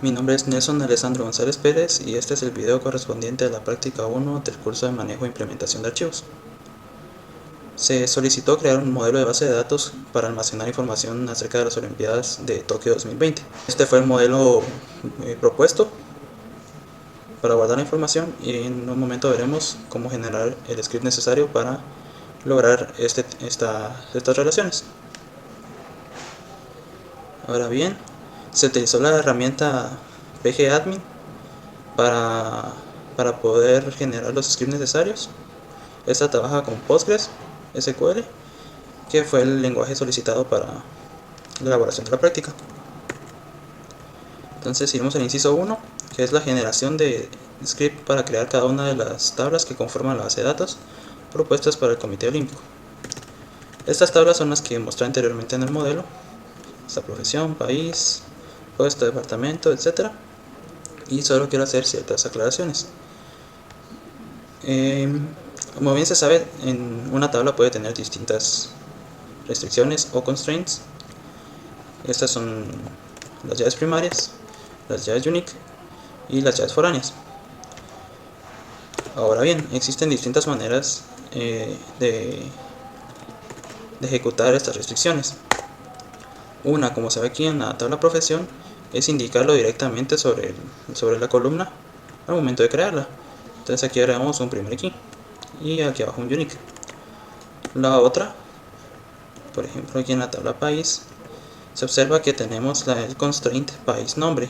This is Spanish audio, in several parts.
Mi nombre es Nelson Alessandro González Pérez y este es el video correspondiente a la práctica 1 del curso de manejo e implementación de archivos. Se solicitó crear un modelo de base de datos para almacenar información acerca de las Olimpiadas de Tokio 2020. Este fue el modelo propuesto para guardar la información y en un momento veremos cómo generar el script necesario para lograr estas relaciones. Ahora bien, se utilizó la herramienta pgadmin para poder generar los scripts necesarios. Esta trabaja con Postgres SQL, que fue el lenguaje solicitado para la elaboración de la práctica. Entonces iremos al inciso 1, que es la generación de script para crear cada una de las tablas que conforman la base de datos propuestas para el Comité Olímpico. Estas tablas son las que mostré anteriormente en el modelo: esta profesión, país, puesto, departamento, etc. Y solo quiero hacer ciertas aclaraciones. Como bien se sabe, en una tabla puede tener distintas restricciones o constraints. Estas son las llaves primarias, las llaves unique y las llaves foráneas. Ahora bien, existen distintas maneras de ejecutar estas restricciones. Una, como se ve aquí en la tabla profesión, es indicarlo directamente sobre la columna al momento de crearla. Entonces aquí agregamos un primer key y aquí abajo un unique. La otra, por ejemplo aquí en la tabla país, se observa que tenemos el constraint país nombre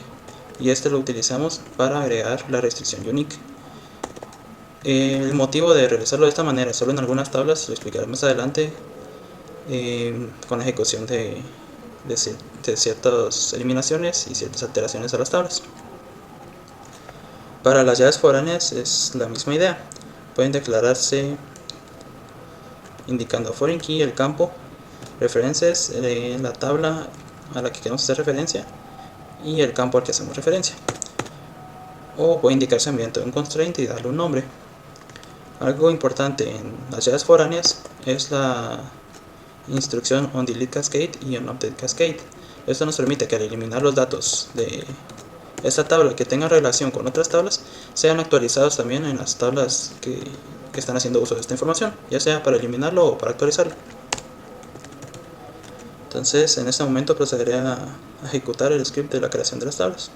y este lo utilizamos para agregar la restricción unique. El motivo de realizarlo de esta manera, solo en algunas tablas, lo explicaré más adelante con la ejecución de ciertas eliminaciones y ciertas alteraciones a las tablas. Para las llaves foráneas es la misma idea. Pueden declararse indicando foreign key, el campo, references, la tabla a la que queremos hacer referencia y el campo al que hacemos referencia. O puede indicarse mediante un constraint y darle un nombre. Algo importante en las llaves foráneas es la instrucción onDeleteCascade y onUpdateCascade. Esto nos permite que al eliminar los datos de esta tabla que tengan relación con otras tablas sean actualizados también en las tablas que están haciendo uso de esta información, ya sea para eliminarlo o para actualizarlo. Entonces en este momento procederé a ejecutar el script de la creación de las tablas.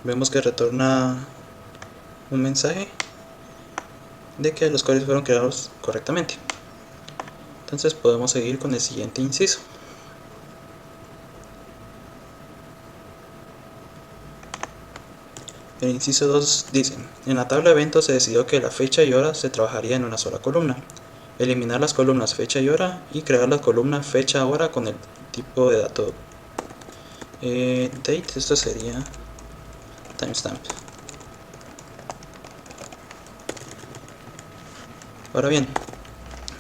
Vemos que retorna un mensaje de que los códigos fueron creados correctamente. Entonces podemos seguir con el siguiente inciso. El inciso 2 dice: en la tabla de eventos se decidió que la fecha y hora se trabajaría en una sola columna. Eliminar las columnas fecha y hora y crear la columna fecha hora con el tipo de dato date. Esto sería timestamp. Ahora bien,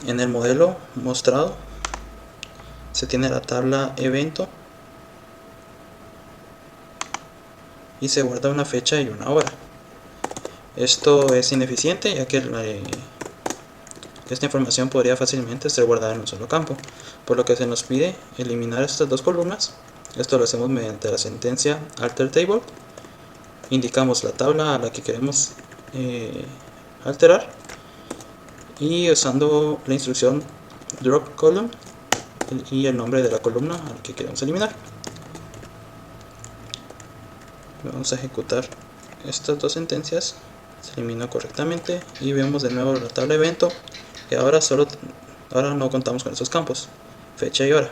en el modelo mostrado se tiene la tabla evento y se guarda una fecha y una hora. Esto es ineficiente, ya que esta información podría fácilmente ser guardada en un solo campo, por lo que se nos pide eliminar estas dos columnas. Esto lo hacemos mediante la sentencia alterTable. Indicamos la tabla a la que queremos alterar y usando la instrucción dropColumn y el nombre de la columna a la que queremos eliminar. Vamos a ejecutar estas dos sentencias. Se eliminó correctamente y vemos de nuevo la tabla evento, que ahora no contamos con esos campos, fecha y hora.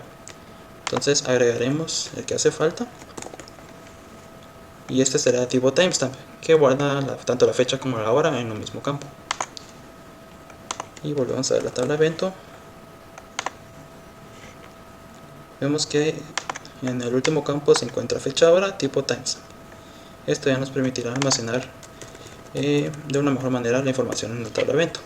Entonces agregaremos el que hace falta y este será de tipo timestamp, que guarda tanto la fecha como la hora en un mismo campo. Y volvemos a ver la tabla evento. Vemos que en el último campo se encuentra fecha hora tipo timestamp. Esto ya nos permitirá almacenar de una mejor manera la información en la tabla evento.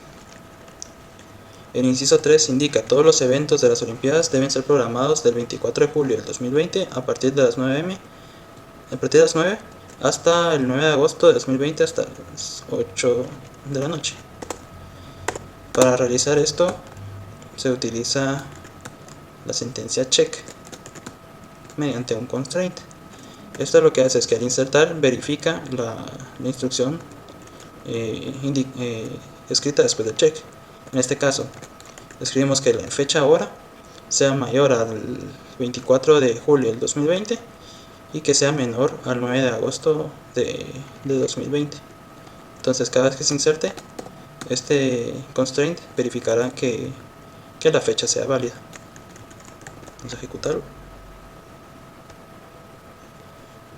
El inciso 3 indica: todos los eventos de las Olimpiadas deben ser programados del 24 de julio del 2020 a partir de las 9 am a partir de las 9 hasta el 9 de agosto de 2020 hasta las 8 de la noche. Para realizar esto se utiliza la sentencia check mediante un constraint. Esto lo que hace es que al insertar verifica la instrucción escrita después del check. En este caso escribimos que la fecha hora sea mayor al 24 de julio del 2020 y que sea menor al 9 de agosto de 2020. Entonces cada vez que se inserte este constraint verificará que la fecha sea válida. Vamos a ejecutarlo.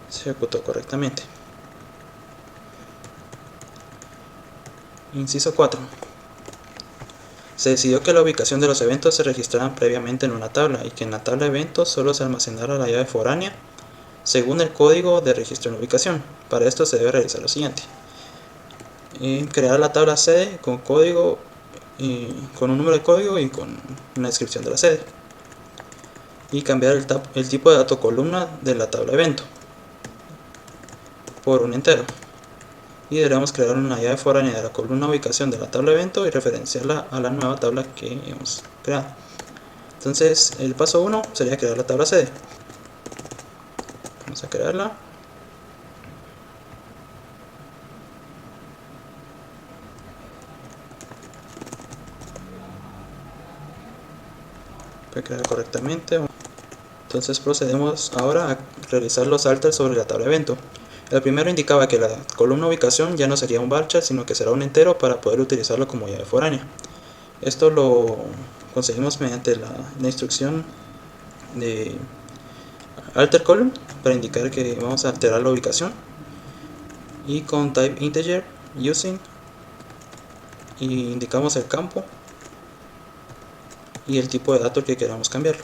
Se ejecutó correctamente. Inciso 4. Se decidió que la ubicación de los eventos se registraran previamente en una tabla y que en la tabla de eventos solo se almacenara la llave foránea según el código de registro en ubicación. Para esto se debe realizar lo siguiente: crear la tabla sede con código, con un número de código y con una descripción de la sede, y cambiar el tipo de dato columna de la tabla evento por un entero, y deberemos crear una llave foránea de la columna ubicación de la tabla evento y referenciarla a la nueva tabla que hemos creado. Entonces el paso 1 sería crear la tabla sede. Vamos a crearla. Fue creada correctamente. Entonces procedemos ahora a realizar los alters sobre la tabla evento. El primero indicaba que la columna ubicación ya no sería un varchar, sino que será un entero para poder utilizarlo como llave foránea. Esto lo conseguimos mediante la instrucción de alter column para indicar que vamos a alterar la ubicación, y con type integer using y indicamos el campo y el tipo de dato que queramos cambiarlo.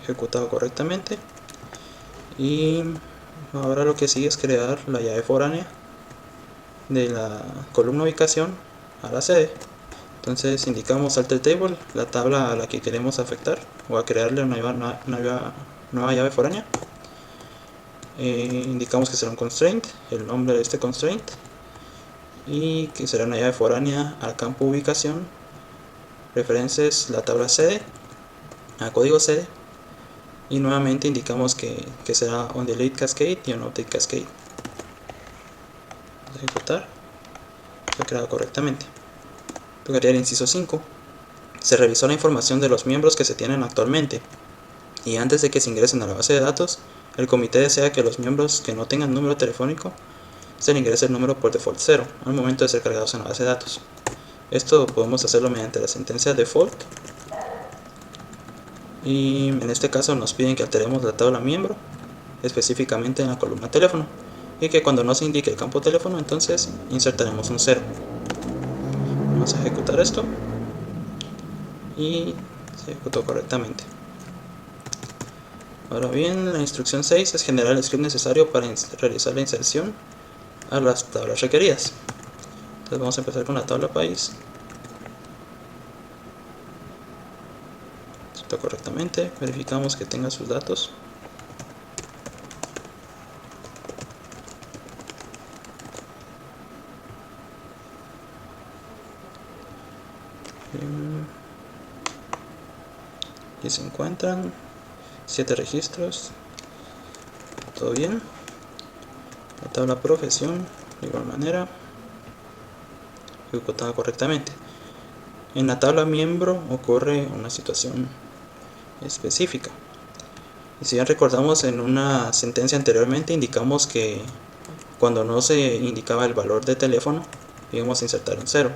Ejecutado correctamente, y ahora lo que sigue es crear la llave foránea de la columna ubicación a la sede. Entonces indicamos alter table, la tabla a la que queremos afectar o a crearle una nueva llave foránea. Indicamos que será un constraint, el nombre de este constraint, y que será una llave foránea al campo ubicación, referencias la tabla sede, a código sede, y nuevamente indicamos que será on delete cascade y on update cascade. Vamos a ejecutar. Fue creado correctamente. Tocaría el inciso 5. Se revisó la información de los miembros que se tienen actualmente, y antes de que se ingresen a la base de datos, el comité desea que los miembros que no tengan número telefónico se le ingrese el número por default 0 al momento de ser cargados en la base de datos. Esto podemos hacerlo mediante la sentencia default, y en este caso nos piden que alteremos la tabla miembro, específicamente en la columna teléfono, y que cuando no se indique el campo teléfono, entonces insertaremos un 0. Vamos a ejecutar esto y se ejecutó correctamente. Ahora bien, la instrucción 6 es generar el script necesario para realizar la inserción a las tablas requeridas. Entonces vamos a empezar con la tabla país. Insertó correctamente, verificamos que tenga sus datos. Aquí se encuentran 7 registros, todo bien. La tabla profesión de igual manera ejecutada correctamente. En la tabla miembro ocurre una situación específica, y si ya recordamos, en una sentencia anteriormente indicamos que cuando no se indicaba el valor de teléfono íbamos a insertar un 0,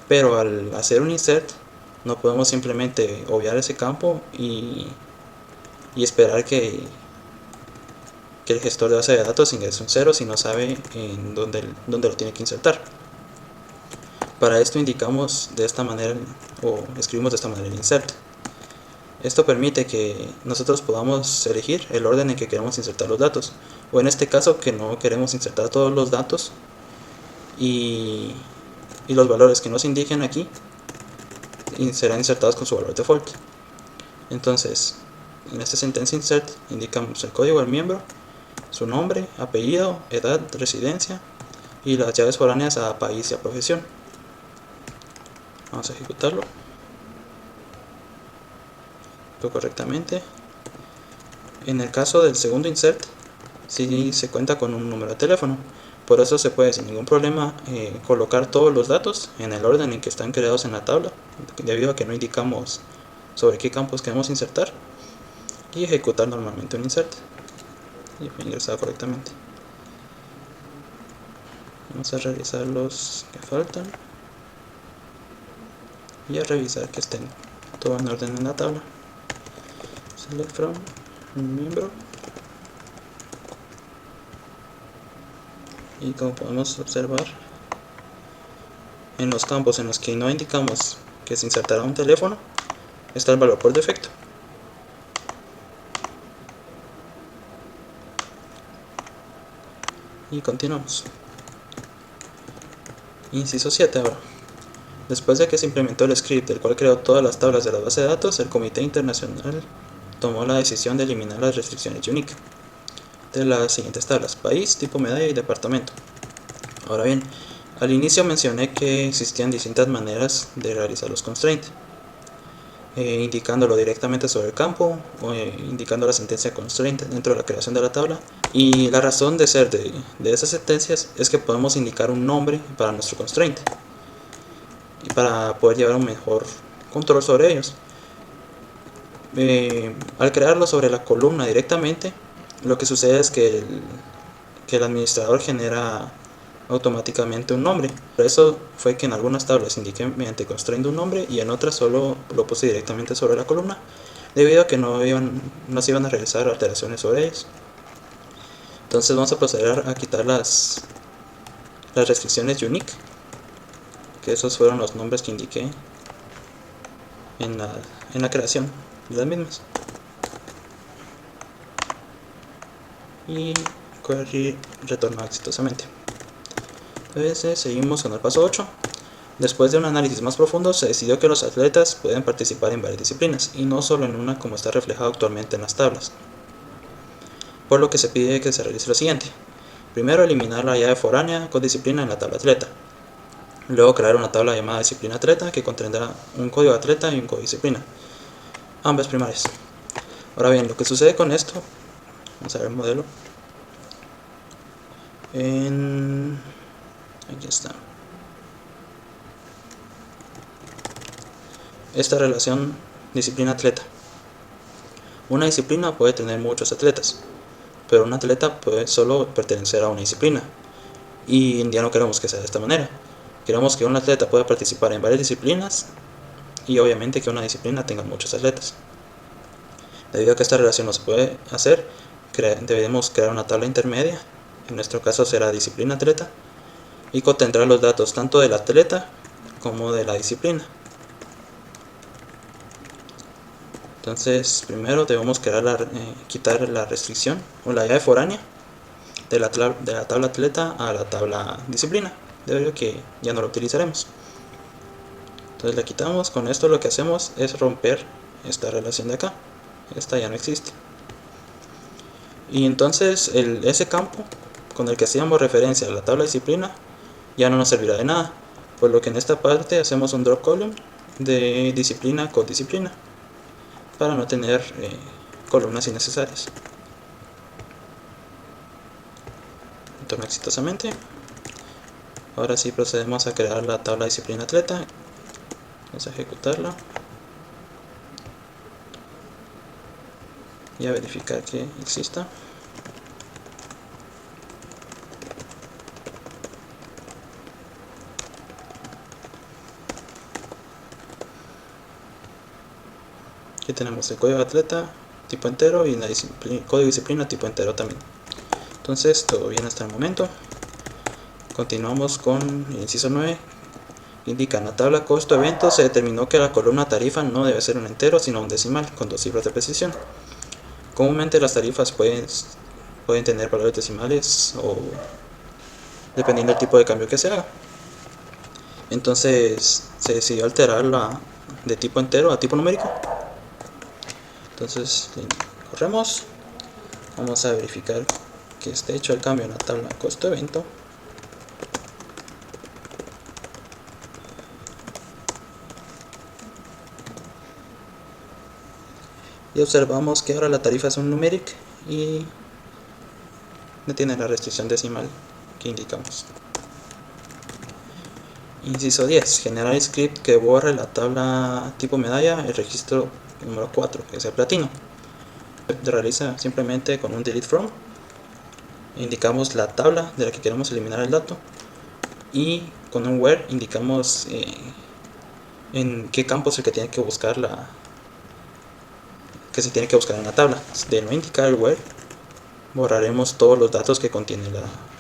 pero al hacer un insert no podemos simplemente obviar ese campo y esperar que el gestor de base de datos ingrese un 0 si no sabe en dónde lo tiene que insertar. Para esto indicamos de esta manera, o escribimos de esta manera, el insert. Esto permite que nosotros podamos elegir el orden en que queremos insertar los datos, o en este caso que no queremos insertar todos los datos, y los valores que nos indiquen aquí serán insertados con su valor default. Entonces, en este sentence insert indicamos el código del miembro, su nombre, apellido, edad, residencia y las llaves foráneas a país y a profesión. Vamos a ejecutarlo todo correctamente. En el caso del segundo insert, sí se cuenta con un número de teléfono. Por eso se puede sin ningún problema colocar todos los datos en el orden en que están creados en la tabla, debido a que no indicamos sobre qué campos queremos insertar, y ejecutar normalmente un insert y fue ingresado correctamente. Vamos a revisar los que faltan y a revisar que estén todo en orden en la tabla. Select from miembro, y como podemos observar, en los campos en los que no indicamos que se insertará un teléfono está el valor por defecto. Y continuamos. Inciso 7 ahora. Después de que se implementó el script el cual creó todas las tablas de la base de datos, el Comité Internacional tomó la decisión de eliminar las restricciones unique de las siguientes tablas: país, tipo medalla y departamento. Ahora bien, al inicio mencioné que existían distintas maneras de realizar los constraints, indicándolo directamente sobre el campo o indicando la sentencia constraint dentro de la creación de la tabla. Y la razón de ser de esas sentencias es que podemos indicar un nombre para nuestro constraint y para poder llevar un mejor control sobre ellos. Al crearlo sobre la columna directamente, lo que sucede es que el administrador genera automáticamente un nombre. Por eso fue que en algunas tablas indiqué mediante constraint un nombre y en otras solo lo puse directamente sobre la columna, debido a que no se iban a realizar alteraciones sobre ellos. Entonces vamos a proceder a quitar las restricciones unique, que esos fueron los nombres que indiqué en la creación de las mismas. Y query retornó exitosamente. Entonces seguimos con el paso 8. Después de un análisis más profundo, se decidió que los atletas pueden participar en varias disciplinas y no solo en una como está reflejado actualmente en las tablas, por lo que se pide que se realice lo siguiente. Primero, eliminar la llave foránea con disciplina en la tabla atleta. Luego, crear una tabla llamada disciplina atleta que contendrá un código de atleta y un código de disciplina, ambas primarias. Ahora bien, lo que sucede con esto, vamos a ver el modelo. Aquí está. Esta relación disciplina-atleta. Una disciplina puede tener muchos atletas, pero un atleta puede solo pertenecer a una disciplina. Y ya no queremos que sea de esta manera. Queremos que un atleta pueda participar en varias disciplinas y obviamente que una disciplina tenga muchos atletas. Debido a que esta relación no se puede hacer, debemos crear una tabla intermedia. En nuestro caso será disciplina atleta y contendrá los datos tanto del atleta como de la disciplina. Entonces primero debemos quitar la restricción o la llave foránea de la tabla atleta a la tabla disciplina, debido a que ya no la utilizaremos. Entonces la quitamos. Con esto lo que hacemos es romper esta relación de acá. Esta ya no existe. Y entonces ese campo con el que hacíamos referencia a la tabla disciplina ya no nos servirá de nada, por lo que en esta parte hacemos un drop column de disciplina con disciplina para no tener columnas innecesarias. Retorna exitosamente. Ahora sí procedemos a crear la tabla disciplina atleta. Vamos a ejecutarla y a verificar que exista. Aquí tenemos el código de atleta tipo entero y el código de disciplina tipo entero también. Entonces todo bien hasta el momento. Continuamos con el inciso 9. Indica: en la tabla costo evento se determinó que la columna tarifa no debe ser un entero sino un decimal con 2 cifras de precisión. Comúnmente las tarifas pueden tener valores decimales o dependiendo del tipo de cambio que se haga. Entonces se decidió alterarla de tipo entero a tipo numérico. Entonces corremos, vamos a verificar que esté hecho el cambio en la tabla costo evento. Y observamos que ahora la tarifa es un numeric y no tiene la restricción decimal que indicamos. Inciso 10. Generar script que borre la tabla tipo medalla, el registro número 4, que es el platino. Se realiza simplemente con un delete from. Indicamos la tabla de la que queremos eliminar el dato. Y con un where indicamos en qué campo es el que tiene que buscar que se tiene que buscar en la tabla. De no indicar el where, borraremos todos los datos que contiene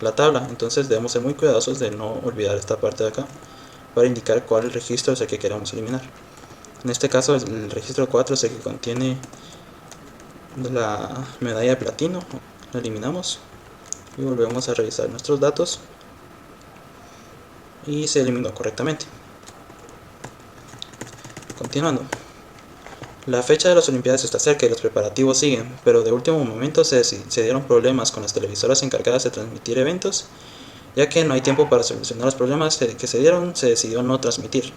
la tabla. Entonces debemos ser muy cuidadosos de no olvidar esta parte de acá para indicar cuál registro es el que queremos eliminar. En este caso el registro 4 es el que contiene la medalla de platino. La eliminamos y volvemos a revisar nuestros datos y se eliminó correctamente. Continuando. La fecha de las Olimpiadas está cerca y los preparativos siguen, pero de último momento se dieron problemas con las televisoras encargadas de transmitir eventos. Ya que no hay tiempo para solucionar los problemas que se dieron, se decidió no transmitir.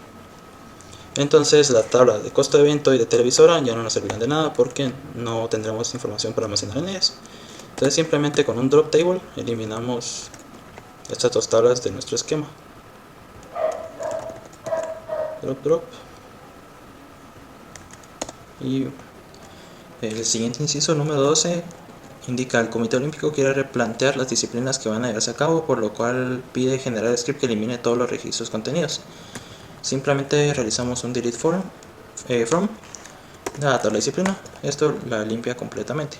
Entonces la tabla de costo de evento y de televisora ya no nos servirán de nada porque no tendremos información para almacenar en ellas. Entonces simplemente con un drop table eliminamos estas dos tablas de nuestro esquema. Drop. Y el siguiente inciso, número 12, indica el Comité Olímpico quiere replantear las disciplinas que van a llevarse a cabo, por lo cual pide generar script que elimine todos los registros contenidos. Simplemente realizamos un delete from de la tabla disciplina. Esto la limpia completamente.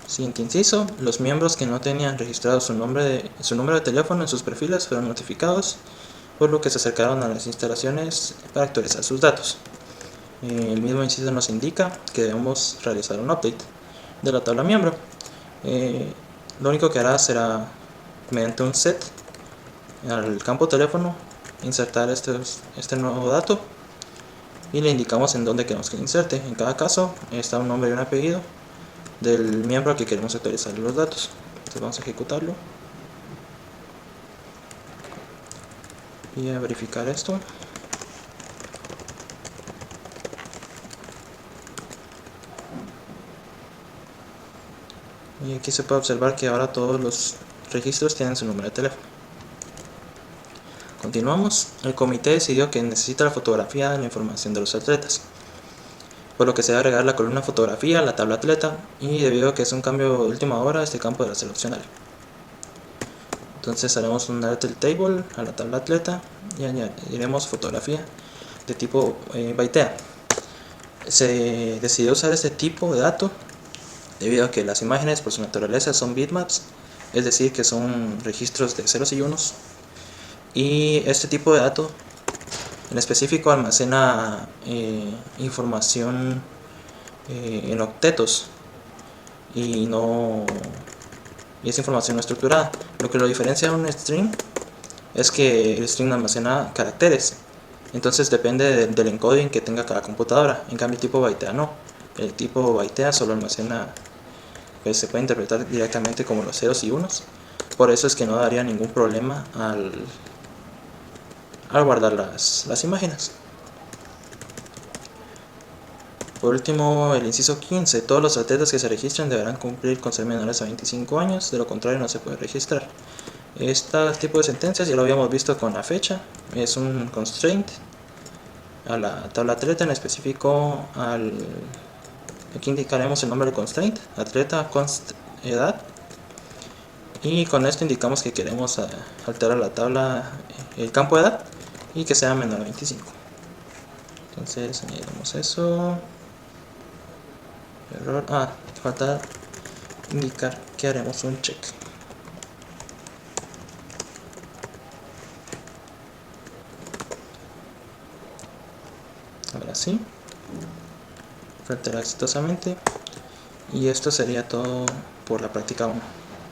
Siguiente inciso, los miembros que no tenían registrado su número de teléfono en sus perfiles fueron notificados, por lo que se acercaron a las instalaciones para actualizar sus datos. El mismo inciso nos indica que debemos realizar un update de la tabla miembro. Lo único que hará será, mediante un set, al campo teléfono, insertar este nuevo dato y le indicamos en dónde queremos que inserte. En cada caso está un nombre y un apellido del miembro al que queremos actualizar los datos. Entonces vamos a ejecutarlo y a verificar esto. Y aquí se puede observar que ahora todos los registros tienen su número de teléfono. Continuamos. El comité decidió que necesita la fotografía de la información de los atletas, por lo que se va a agregar la columna fotografía a la tabla atleta, y debido a que es un cambio de última hora, este campo era seleccionable. Entonces haremos un add table a la tabla atleta y añadiremos fotografía de tipo bytea. Se decidió usar este tipo de dato debido a que las imágenes por su naturaleza son bitmaps, es decir que son registros de ceros y unos, y este tipo de dato en específico almacena información en octetos y es información no estructurada. Lo que lo diferencia de un string es que el string almacena caracteres, entonces depende del encoding que tenga cada computadora. En cambio el tipo bytea no, el tipo bytea solo almacena, pues se puede interpretar directamente como los ceros y unos. Por eso es que no daría ningún problema al guardar las imágenes. Por último, el inciso 15, todos los atletas que se registren deberán cumplir con ser menores a 25 años, de lo contrario no se puede registrar. Este tipo de sentencias ya lo habíamos visto con la fecha, es un constraint a la tabla atleta, en específico aquí indicaremos el nombre del constraint, atleta const edad, y con esto indicamos que queremos alterar la tabla, el campo de edad, y que sea menor a 25. Entonces añadimos eso. Error, falta indicar que haremos un check. Ahora sí, faltará exitosamente, y esto sería todo por la práctica 1.